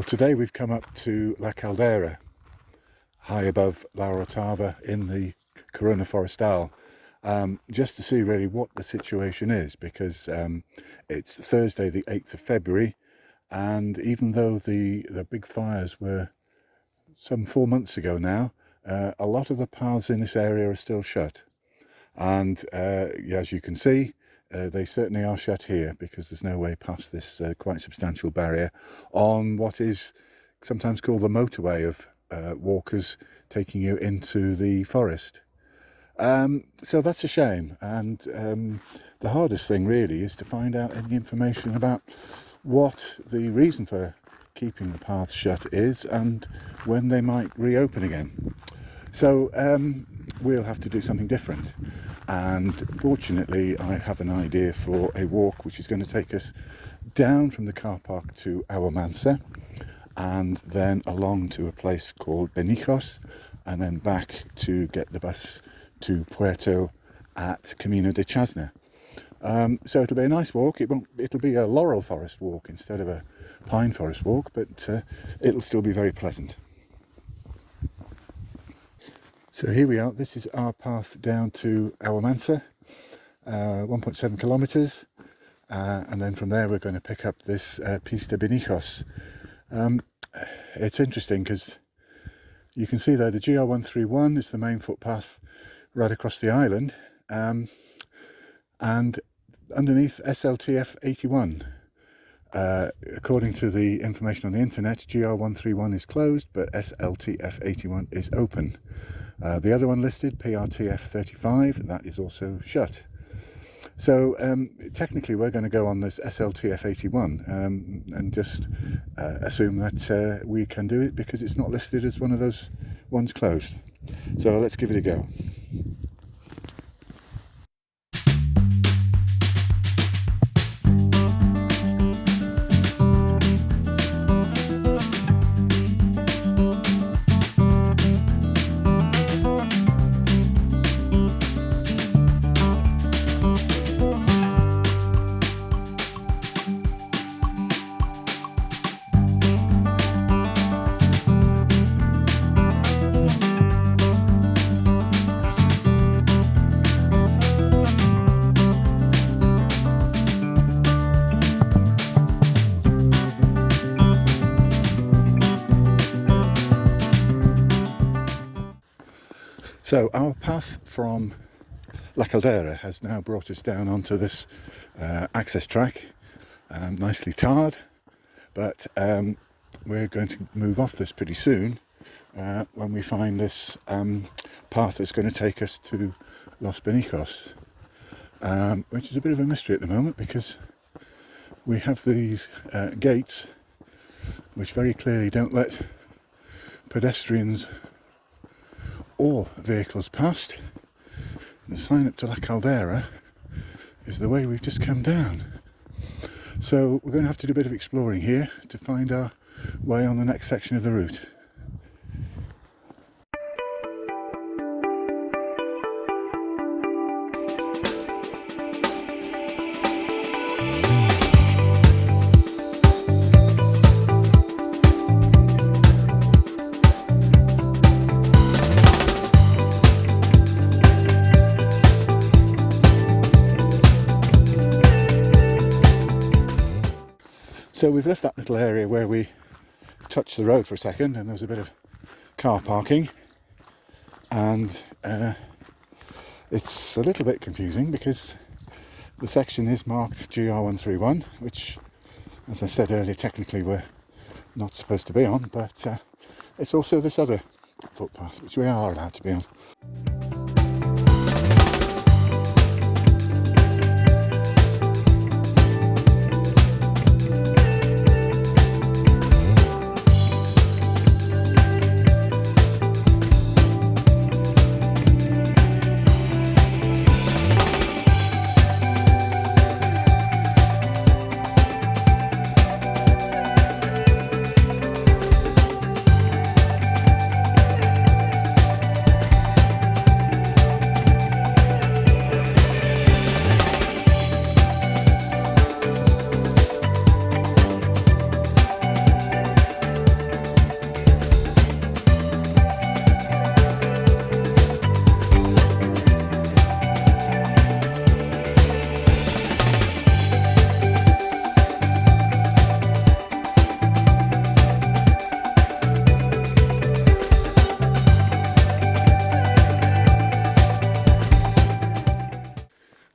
Well, today we've come up to La Caldera, high above La Orotava in the Corona Forestal, just to see really what the situation is, because it's Thursday the 8th of February, and even though the big fires were some 4 months ago now, a lot of the paths in this area are still shut. And as you can see, they certainly are shut here, because there's no way past this quite substantial barrier on what is sometimes called the motorway of walkers taking you into the forest. So that's a shame, and the hardest thing really is to find out any information about what the reason for keeping the paths shut is and when they might reopen again. So we'll have to do something different, and fortunately I have an idea for a walk which is going to take us down from the car park to Aguamansa, and then along to a place called Benijos, and then back to get the bus to Puerto at Camino de Chasna. So it'll be a nice walk. It'll be a laurel forest walk instead of a pine forest walk, but it'll still be very pleasant. So here we are. This is our path down to Aguamansa, 1.7 kilometres, and then from there we're going to pick up this Pista Benijos. It's interesting because you can see there the GR131 is the main footpath right across the island, and underneath SLTF 81. According to the information on the internet, GR131 is closed, but SLTF 81 is open. The other one listed, PRTF 35, that is also shut. So technically we're going to go on this SLTF 81 and just assume that we can do it because it's not listed as one of those ones closed. So let's give it a go. So our path from La Caldera has now brought us down onto this access track, nicely tarred, but we're going to move off this pretty soon when we find this path that's going to take us to Los Benijos, which is a bit of a mystery at the moment because we have these gates which very clearly don't let pedestrians or vehicles past. The sign up to La Caldera is the way we've just come down. So we're going to have to do a bit of exploring here to find our way on the next section of the route. So we've left that little area where we touched the road for a second and there was a bit of car parking, and it's a little bit confusing because the section is marked GR131, which, as I said earlier, technically we're not supposed to be on, but it's also this other footpath which we are allowed to be on.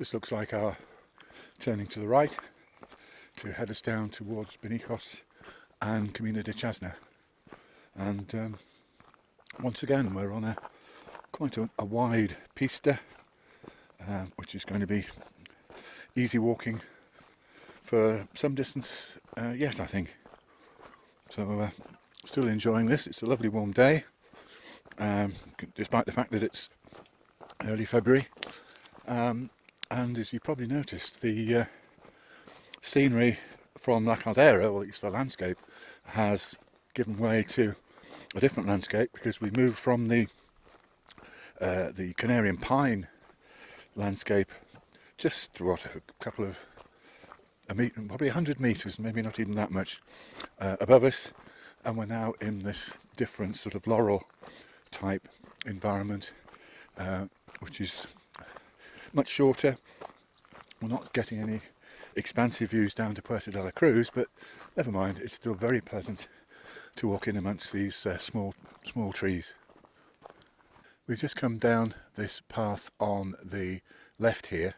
This looks like our turning to the right to head us down towards Benijos and Camino de Chasna. And once again we're on quite a wide pista, which is going to be easy walking for some distance yet, I think. So still enjoying this. It's a lovely warm day, despite the fact that it's early February. And as you probably noticed, the scenery from La Caldera, or at least the landscape, has given way to a different landscape, because we moved from the Canarian pine landscape just a couple of probably 100 metres, maybe not even that much, above us, and we're now in this different sort of laurel type environment, which is much shorter. We're not getting any expansive views down to Puerto de la Cruz, but never mind, it's still very pleasant to walk in amongst these small trees. We've just come down this path on the left here,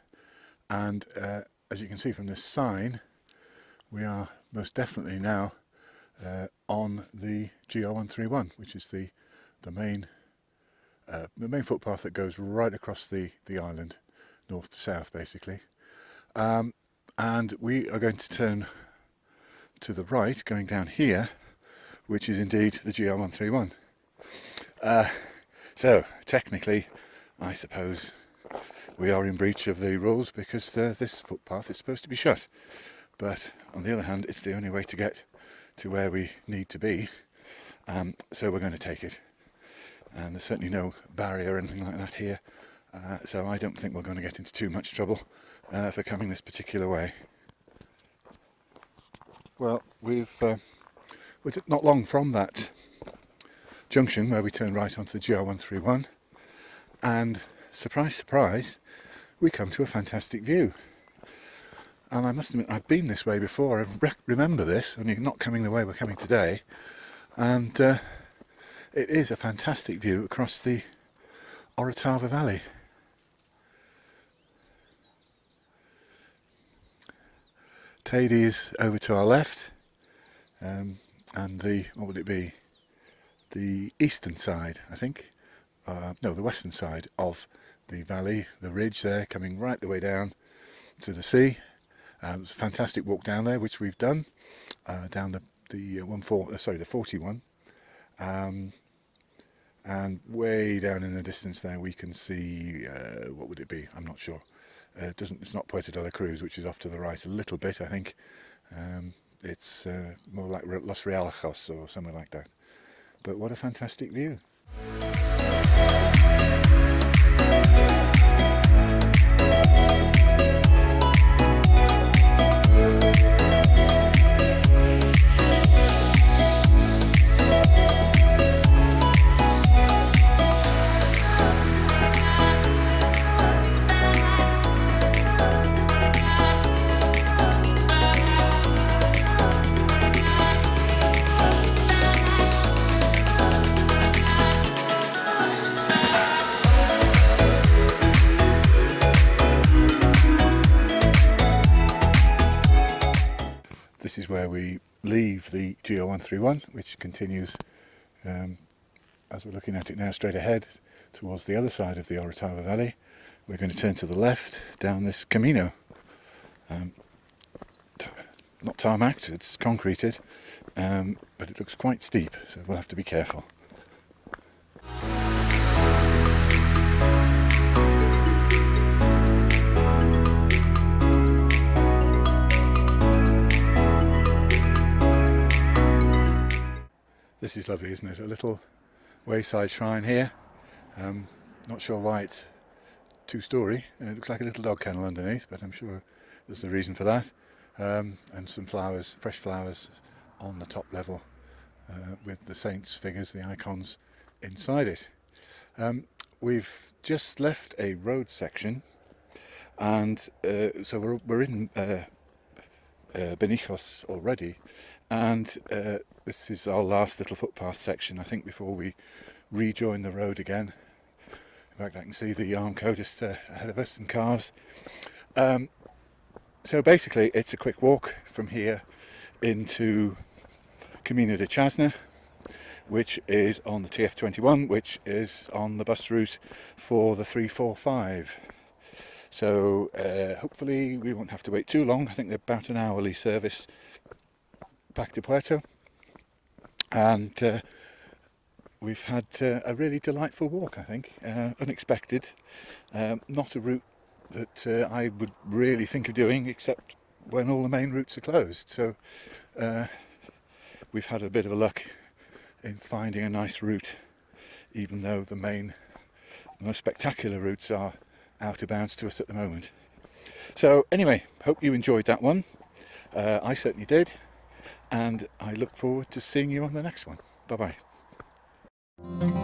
and as you can see from this sign, we are most definitely now on the GR131, which is the main footpath that goes right across the island, north to south basically. And we are going to turn to the right, going down here, which is indeed the GR131. So technically, I suppose we are in breach of the rules, because this footpath is supposed to be shut. But on the other hand, it's the only way to get to where we need to be, so we're going to take it. And there's certainly no barrier or anything like that here, so I don't think we're going to get into too much trouble for coming this particular way. Well, we're not long from that junction where we turn right onto the GR131, and surprise, surprise, we come to a fantastic view. And I must admit, I've been this way before. I remember this, only not coming the way we're coming today. And it is a fantastic view across the Orotava Valley. Teide is over to our left, and what would it be? The eastern side, I think. No, the western side of the valley, the ridge there, coming right the way down to the sea. It's a fantastic walk down there, which we've done, down the 41. And way down in the distance there we can see, what would it be? I'm not sure. It's not Puerto de la Cruz, which is off to the right a little bit, I think. It's more like Los Realejos or somewhere like that. But what a fantastic view. This is where we leave the GR131, which continues, as we're looking at it now, straight ahead towards the other side of the Orotava Valley. We're going to turn to the left down this Camino. Not tarmacked, it's concreted, but it looks quite steep, so we'll have to be careful. This is lovely, isn't it? A little wayside shrine here. Not sure why it's two-storey. It looks like a little dog kennel underneath, but I'm sure there's a reason for that. And some flowers, fresh flowers on the top level, with the saints' figures, the icons inside it. We've just left a road section, and so we're in Benijos already, and this is our last little footpath section, I think, before we rejoin the road again. In fact, I can see the Armco just ahead of us, and cars. So basically it's a quick walk from here into Camino de Chasna, which is on the TF21, which is on the bus route for the 345. So hopefully we won't have to wait too long. I think they're about an hourly service back to Puerto, and we've had a really delightful walk, I think. Unexpected, not a route that I would really think of doing except when all the main routes are closed. So we've had a bit of a luck in finding a nice route, even though the most spectacular routes are out of bounds to us at the moment. So anyway, hope you enjoyed that one. I certainly did, and I look forward to seeing you on the next one. Bye bye.